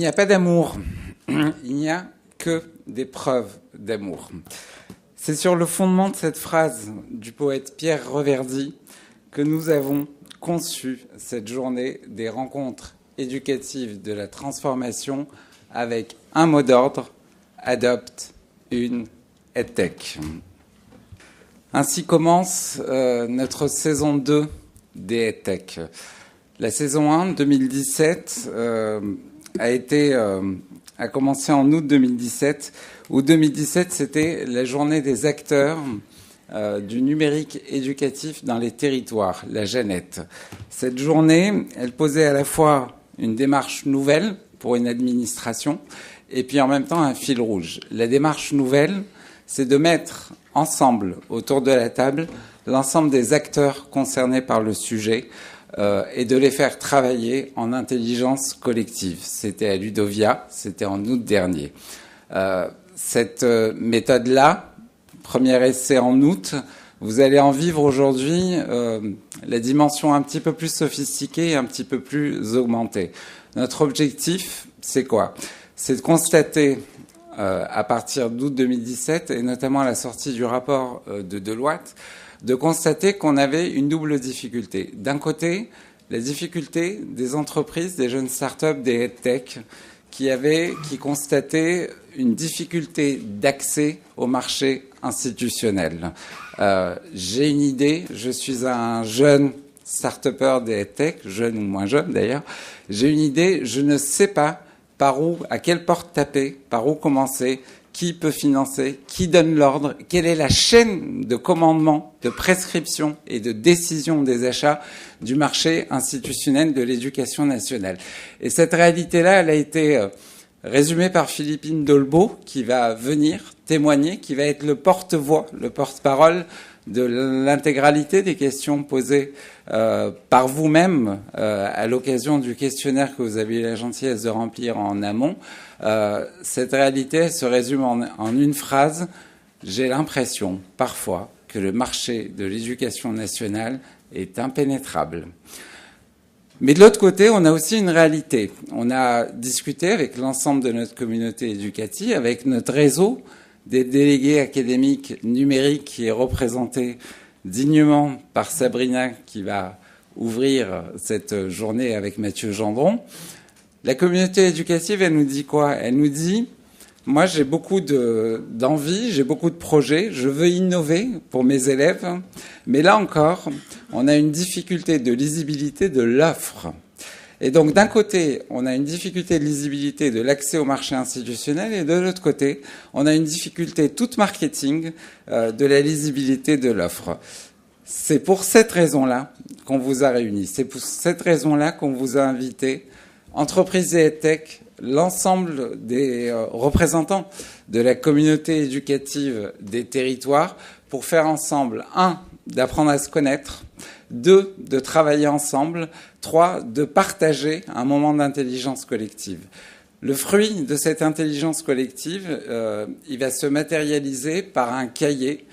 n'y a pas d'amour, il n'y a que des preuves d'amour. C'est sur le fondement de cette phrase du poète Pierre Reverdy que nous avons conçu cette journée des rencontres éducatives de la transformation avec un mot d'ordre, adopte une EdTech. Ainsi commence notre saison 2 des EdTech. La saison 1, 2017, a commencé en août 2017, où 2017, c'était la journée des acteurs du numérique éducatif dans les territoires, la Jeannette. Cette journée, elle posait à la fois une démarche nouvelle pour une administration et puis en même temps un fil rouge. La démarche nouvelle, c'est de mettre ensemble, autour de la table, l'ensemble des acteurs concernés par le sujet et de les faire travailler en intelligence collective. C'était à Ludovia, c'était en août dernier. Cette méthode-là, premier essai en août, vous allez en vivre aujourd'hui la dimension un petit peu plus sophistiquée et un petit peu plus augmentée. Notre objectif, c'est quoi ? C'est de constater, à partir d'août 2017, et notamment à la sortie du rapport de Deloitte, de constater qu'on avait une double difficulté. D'un côté, la difficulté des entreprises, des jeunes startups, des EdTech, qui constataient une difficulté d'accès au marché institutionnel. J'ai une idée, je suis un jeune start-upper des EdTech, jeune ou moins jeune d'ailleurs, j'ai une idée, je ne sais pas par où, à quelle porte taper, par où commencer, qui peut financer, qui donne l'ordre, quelle est la chaîne de commandement, de prescription et de décision des achats du marché institutionnel de l'éducation nationale. Et cette réalité-là, elle a été résumée par Philippine Dolbeau, qui va venir témoigner, qui va être le porte-voix, le porte-parole de l'intégralité des questions posées par vous-même à l'occasion du questionnaire que vous avez eu la gentillesse de remplir en amont. Cette réalité se résume en une phrase. J'ai l'impression, parfois, que le marché de l'éducation nationale est impénétrable. Mais de l'autre côté, on a aussi une réalité. On a discuté avec l'ensemble de notre communauté éducative, avec notre réseau des délégués académiques numériques qui est représenté dignement par Sabrina qui va ouvrir cette journée avec Mathieu Gendron. La communauté éducative, elle nous dit quoi ? Elle nous dit, moi j'ai beaucoup d'envie, j'ai beaucoup de projets, je veux innover pour mes élèves, mais là encore, on a une difficulté de lisibilité de l'offre. Et donc d'un côté, on a une difficulté de lisibilité de l'accès au marché institutionnel et de l'autre côté, on a une difficulté toute marketing de la lisibilité de l'offre. C'est pour cette raison-là qu'on vous a réunis. C'est pour cette raison-là qu'on vous a invité, entreprises et EdTech, l'ensemble des représentants de la communauté éducative des territoires pour faire ensemble, 1, d'apprendre à se connaître, 2, de travailler ensemble, 3, de partager un moment d'intelligence collective. Le fruit de cette intelligence collective, il va se matérialiser par un cahier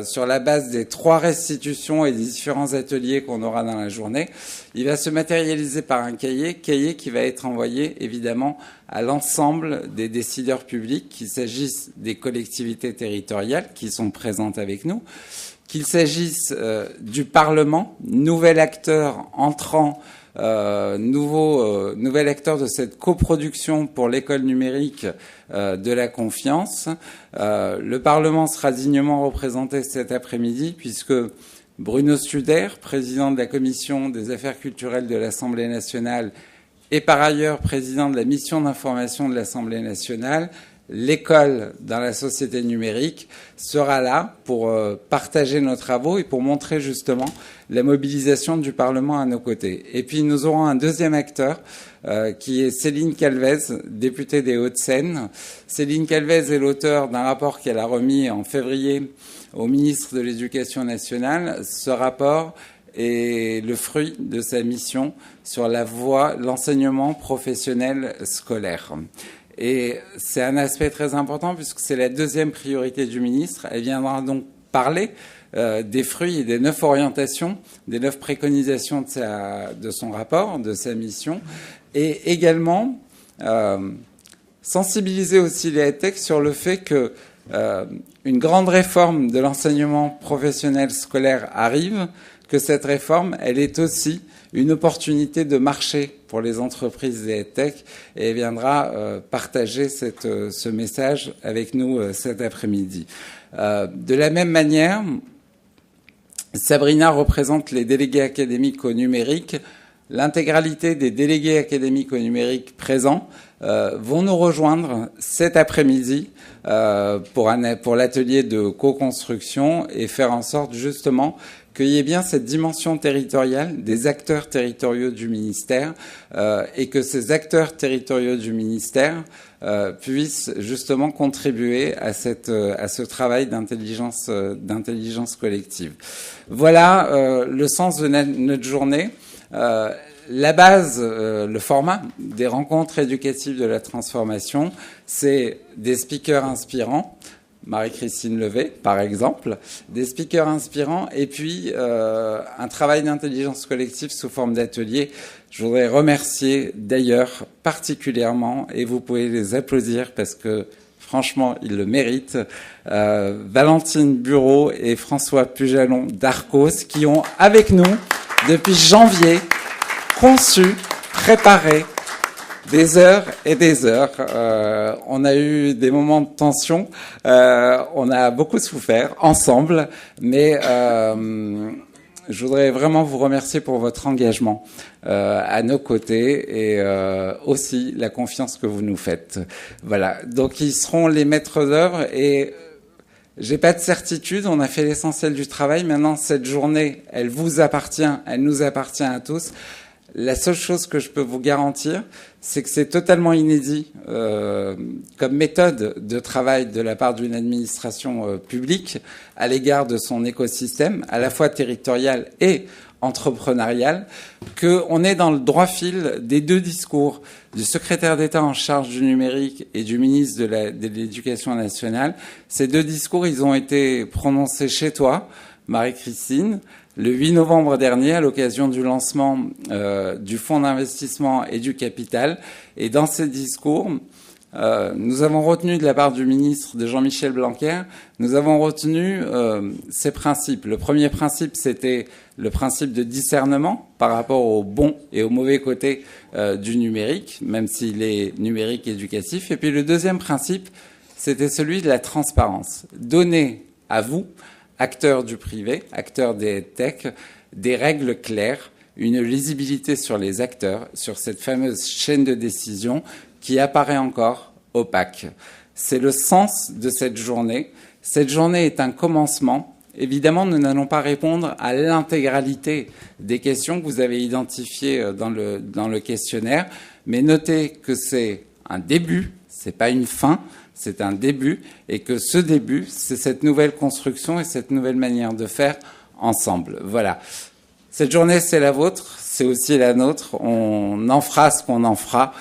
sur la base des 3 restitutions et des différents ateliers qu'on aura dans la journée. Il va se matérialiser par un cahier qui va être envoyé évidemment à l'ensemble des décideurs publics, qu'il s'agisse des collectivités territoriales qui sont présentes avec nous, qu'il s'agisse du Parlement, nouvel acteur entrant, nouvel acteur de cette coproduction pour l'école numérique de la confiance. Le Parlement sera dignement représenté cet après-midi puisque Bruno Studer, président de la Commission des affaires culturelles de l'Assemblée nationale et par ailleurs président de la mission d'information de l'Assemblée nationale, l'école dans la société numérique sera là pour partager nos travaux et pour montrer justement la mobilisation du Parlement à nos côtés. Et puis nous aurons un deuxième acteur qui est Céline Calvez, députée des Hauts-de-Seine. Céline Calvez est l'auteur d'un rapport qu'elle a remis en février au ministre de l'Éducation nationale. Ce rapport est le fruit de sa mission sur la voie, l'enseignement professionnel scolaire. Et c'est un aspect très important puisque c'est la deuxième priorité du ministre. Elle viendra donc parler des fruits et des 9 orientations, des 9 préconisations de son rapport, de sa mission, et également sensibiliser aussi les EdTech sur le fait que une grande réforme de l'enseignement professionnel scolaire arrive, que cette réforme, elle est aussi une opportunité de marché pour les entreprises des EdTech, et elle viendra partager ce message avec nous cet après-midi. De la même manière, Sabrina représente les délégués académiques au numérique. L'intégralité des délégués académiques au numérique présents vont nous rejoindre cet après-midi pour l'atelier de co-construction et faire en sorte justement qu'il y ait bien cette dimension territoriale des acteurs territoriaux du ministère et que ces acteurs territoriaux du ministère puissent justement contribuer à ce travail d'intelligence collective. Voilà le sens de notre journée. La base, le format des rencontres éducatives de la transformation, c'est des speakers inspirants, Marie-Christine Levet, par exemple, des speakers inspirants, et puis un travail d'intelligence collective sous forme d'atelier. Je voudrais remercier d'ailleurs particulièrement, et vous pouvez les applaudir parce que franchement, ils le méritent, Valentine Bureau et François Pujalon d'Arcos, qui ont, avec nous, depuis janvier, conçu, préparé des heures et des heures. On a eu des moments de tension, on a beaucoup souffert ensemble, mais je voudrais vraiment vous remercier pour votre engagement à nos côtés et aussi la confiance que vous nous faites. Voilà, donc ils seront les maîtres d'œuvre et j'ai pas de certitude, on a fait l'essentiel du travail. Maintenant, cette journée, elle vous appartient, elle nous appartient à tous. La seule chose que je peux vous garantir, c'est que c'est totalement inédit comme méthode de travail de la part d'une administration publique à l'égard de son écosystème, à la fois territorial et entrepreneurial, qu'on est dans le droit fil des deux discours du secrétaire d'État en charge du numérique et du ministre de l'Éducation nationale. Ces deux discours, ils ont été prononcés chez toi, Marie-Christine, le 8 novembre dernier, à l'occasion du lancement du fonds d'investissement et du capital. Et dans ces discours, nous avons retenu de la part du ministre de Jean-Michel Blanquer, nous avons retenu ces principes. Le premier principe, c'était le principe de discernement par rapport au bon et au mauvais côté du numérique, même s'il est numérique éducatif. Et puis le deuxième principe, c'était celui de la transparence. Donner à vous, acteurs du privé, acteurs des tech, des règles claires, une lisibilité sur les acteurs, sur cette fameuse chaîne de décision qui apparaît encore opaque. C'est le sens de cette journée. Cette journée est un commencement. Évidemment, nous n'allons pas répondre à l'intégralité des questions que vous avez identifiées dans le questionnaire, mais notez que c'est un début, c'est pas une fin. C'est un début et que ce début, c'est cette nouvelle construction et cette nouvelle manière de faire ensemble. Voilà. Cette journée, c'est la vôtre, c'est aussi la nôtre. On en fera ce qu'on en fera.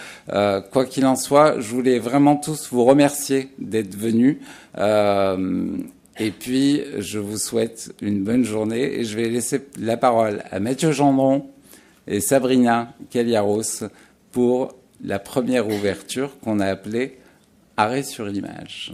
Quoi qu'il en soit, je voulais vraiment tous vous remercier d'être venus. Et puis, je vous souhaite une bonne journée et je vais laisser la parole à Mathieu Gendron et Sabrina Kaliaros pour la première ouverture qu'on a appelée Arrêt sur image.